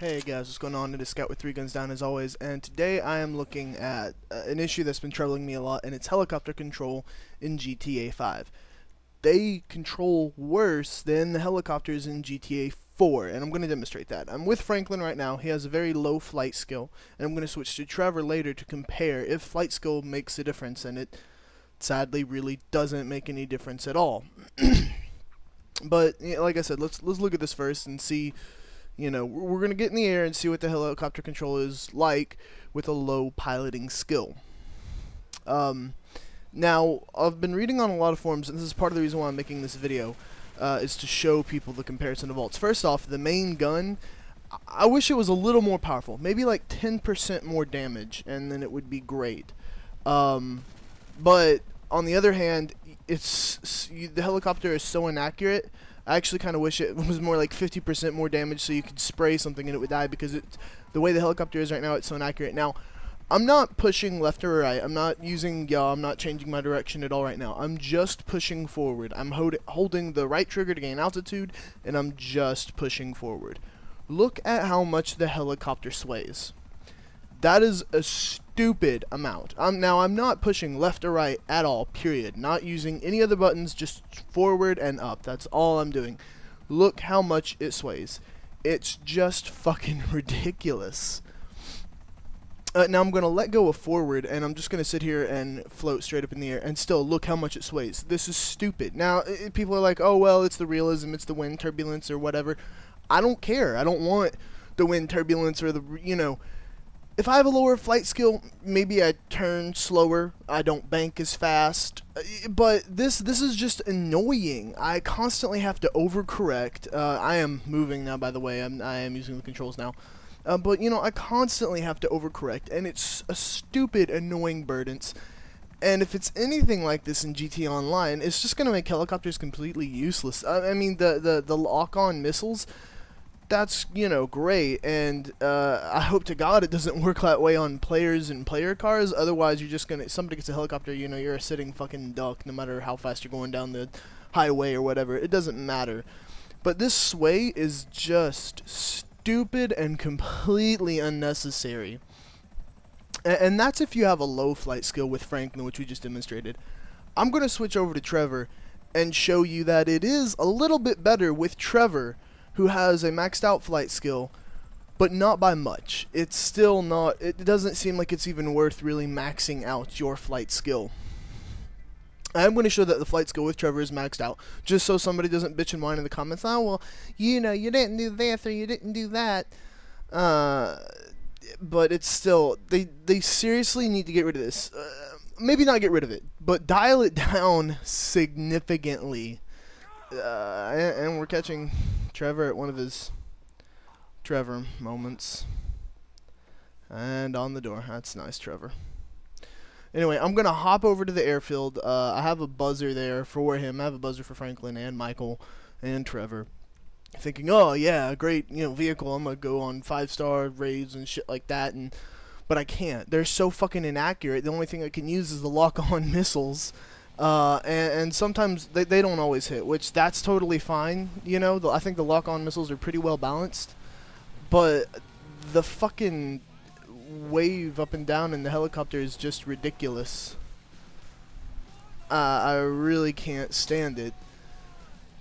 Hey guys, what's going on? It is Scout with 3 Guns Down as always, and today I am looking at an issue that's been troubling me a lot, and it's helicopter control in GTA 5. They control worse than the helicopters in GTA 4, and I'm going to demonstrate that. I'm with Franklin right now. He has a very low flight skill, and I'm going to switch to Trevor later to compare if flight skill makes a difference, and it sadly really doesn't make any difference at all. But like I said, let's look at this first and see. We're going to get in the air and see what the helicopter control is like with a low piloting skill. Now, I've been reading on a lot of forums, and this is part of the reason why I'm making this video, is to show people the comparison of vaults. First off, the main gun, I wish it was a little more powerful. Maybe like 10% more damage, and then it would be great. But on the other hand, the helicopter is so inaccurate. I actually kind of wish it was more like 50% more damage so you could spray something and it would die, because the way the helicopter is right now, it's so inaccurate. Now, I'm not pushing left or right. I'm not using yaw. I'm not changing my direction at all right now. I'm just pushing forward. I'm holding the right trigger to gain altitude, and I'm just pushing forward. Look at how much the helicopter sways. That is a stupid amount. Now, I'm not pushing left or right at all, period. Not using any other buttons, just forward and up. That's all I'm doing. Look how much it sways. It's just fucking ridiculous. Now, I'm going to let go of forward, and I'm just going to sit here and float straight up in the air, and still look how much it sways. This is stupid. Now, people are like, oh, well, it's the realism, it's the wind turbulence or whatever. I don't care. I don't want the wind turbulence or the, if I have a lower flight skill, maybe I turn slower, I don't bank as fast, but this is just annoying. I constantly have to overcorrect. I am moving now, by the way. I am using the controls now. But, I constantly have to overcorrect, and it's a stupid, annoying burden. And if it's anything like this in GTA Online, it's just going to make helicopters completely useless. I mean, the lock-on missiles, that's, great, and I hope to God it doesn't work that way on players and player cars. Otherwise, you're just gonna, somebody gets a helicopter, you're a sitting fucking duck, no matter how fast you're going down the highway or whatever. It doesn't matter. But this sway is just stupid and completely unnecessary. And that's if you have a low flight skill with Franklin, which we just demonstrated. I'm gonna switch over to Trevor and show you that it is a little bit better with Trevor, who has a maxed out flight skill, but not by much. It's still not, it doesn't seem like it's even worth really maxing out your flight skill. I'm going to show that the flight skill with Trevor is maxed out, just so somebody doesn't bitch and whine in the comments, oh, well, you didn't do this or you didn't do that. But it's still, they seriously need to get rid of this. Maybe not get rid of it, but dial it down significantly. And we're catching Trevor at one of his Trevor moments. And on the door. That's nice, Trevor. Anyway, I'm going to hop over to the airfield. I have a buzzer there for him. I have a buzzer for Franklin and Michael and Trevor. Thinking, oh, yeah, great, vehicle. I'm going to go on 5-star raids and shit like that. But I can't. They're so fucking inaccurate. The only thing I can use is the lock-on missiles. And sometimes they don't always hit, which that's totally fine, I think the lock-on missiles are pretty well balanced, but the fucking wave up and down in the helicopter is just ridiculous. I really can't stand it,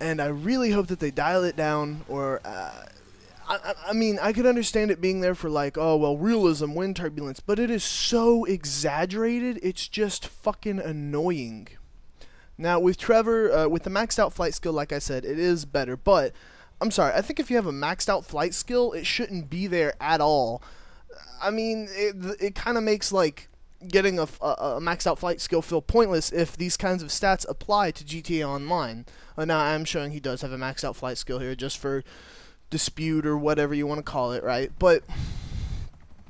and I really hope that they dial it down, or I mean, I could understand it being there for like, oh, well, realism, wind turbulence, but it is so exaggerated, it's just fucking annoying. Now, with Trevor, with the maxed out flight skill, like I said, it is better. But, I'm sorry, I think if you have a maxed out flight skill, it shouldn't be there at all. I mean, it kind of makes, like, getting a maxed out flight skill feel pointless if these kinds of stats apply to GTA Online. Now, I'm showing he does have a maxed out flight skill here, just for dispute or whatever you want to call it, right? But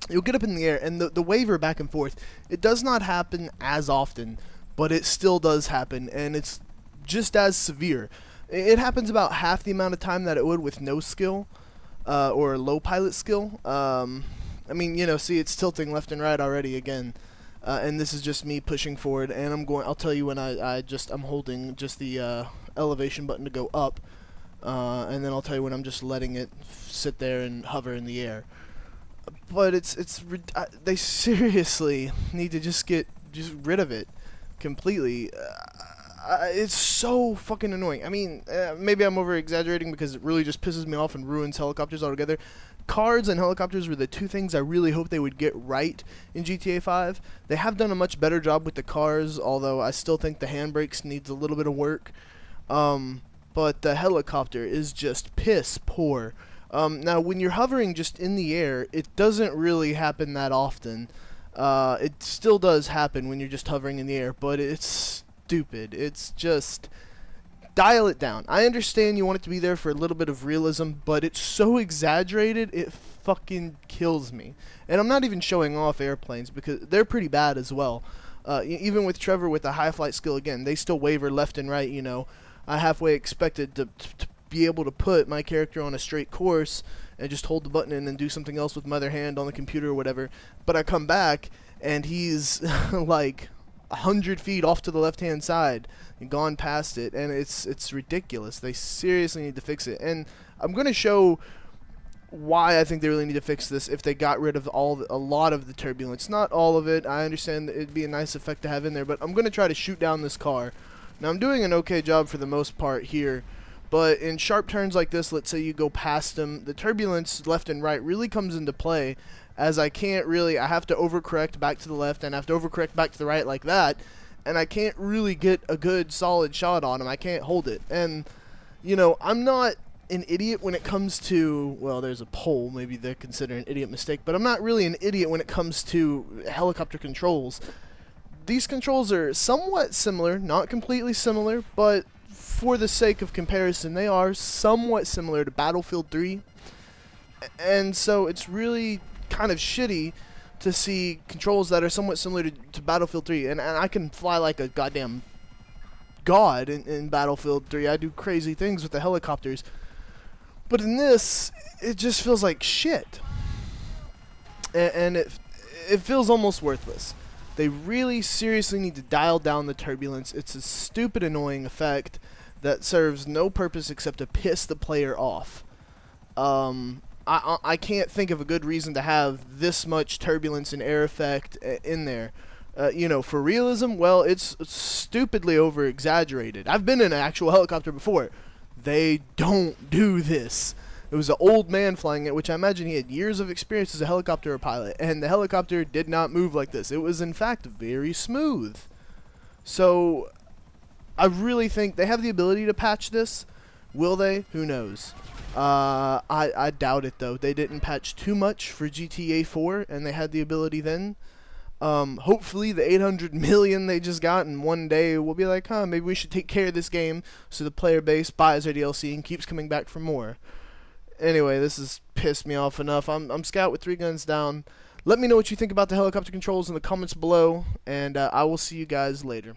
you'll get up in the air, and the waver back and forth, it does not happen as often, but it still does happen, and it's just as severe. It happens about half the amount of time that it would with no skill, or low pilot skill. I mean, see, it's tilting left and right already again, and this is just me pushing forward, and I'll tell you when I'm holding just the elevation button to go up, and then I'll tell you when I'm just letting it sit there and hover in the air. But they seriously need to just get rid of it completely. It's so fucking annoying. I mean, maybe I'm over exaggerating because it really just pisses me off and ruins helicopters altogether. Cars and helicopters were the two things I really hope they would get right in GTA 5. They have done a much better job with the cars, although I still think the handbrakes needs a little bit of work. But the helicopter is just piss poor. Now, when you're hovering just in the air, it doesn't really happen that often. It still does happen when you're just hovering in the air, but it's stupid. It's just dial it down. I understand you want it to be there for a little bit of realism, but it's so exaggerated, it fucking kills me. And I'm not even showing off airplanes because they're pretty bad as well. Even with Trevor with the high flight skill, again, they still waver left and right, you know. I halfway expected to be able to put my character on a straight course and just hold the button and then do something else with my other hand on the computer or whatever. But I come back and he's like 100 feet off to the left-hand side and gone past it, and it's ridiculous. They seriously need to fix it. And I'm going to show why I think they really need to fix this if they got rid of a lot of the turbulence. Not all of it. I understand that it'd be a nice effect to have in there, but I'm going to try to shoot down this car. Now, I'm doing an okay job for the most part here, but in sharp turns like this, let's say you go past them, the turbulence left and right really comes into play, as I have to overcorrect back to the left and I have to overcorrect back to the right like that, and I can't really get a good solid shot on him. I can't hold it. And, you know, I'm not an idiot when it comes to, well, there's a pole, maybe they're considered an idiot mistake, but I'm not really an idiot when it comes to helicopter controls. These controls are somewhat similar, not completely similar, but for the sake of comparison, they are somewhat similar to Battlefield 3. And so it's really kind of shitty to see controls that are somewhat similar to Battlefield 3. And I can fly like a goddamn god in Battlefield 3. I do crazy things with the helicopters. But in this, it just feels like shit. And it feels almost worthless. They really seriously need to dial down the turbulence. It's a stupid, annoying effect that serves no purpose except to piss the player off. I can't think of a good reason to have this much turbulence and air effect in there. You know, for realism, well, it's stupidly over-exaggerated. I've been in an actual helicopter before. They don't do this. It was an old man flying it, which I imagine he had years of experience as a helicopter pilot, and the helicopter did not move like this. It was, in fact, very smooth. So, I really think they have the ability to patch this. Will they? Who knows? I doubt it, though. They didn't patch too much for GTA 4, and they had the ability then. Hopefully the 800 million they just got in one day will be like, maybe we should take care of this game so the player base buys their DLC and keeps coming back for more. Anyway, this has pissed me off enough. I'm Scout with 3 Guns Down. Let me know what you think about the helicopter controls in the comments below, and I will see you guys later.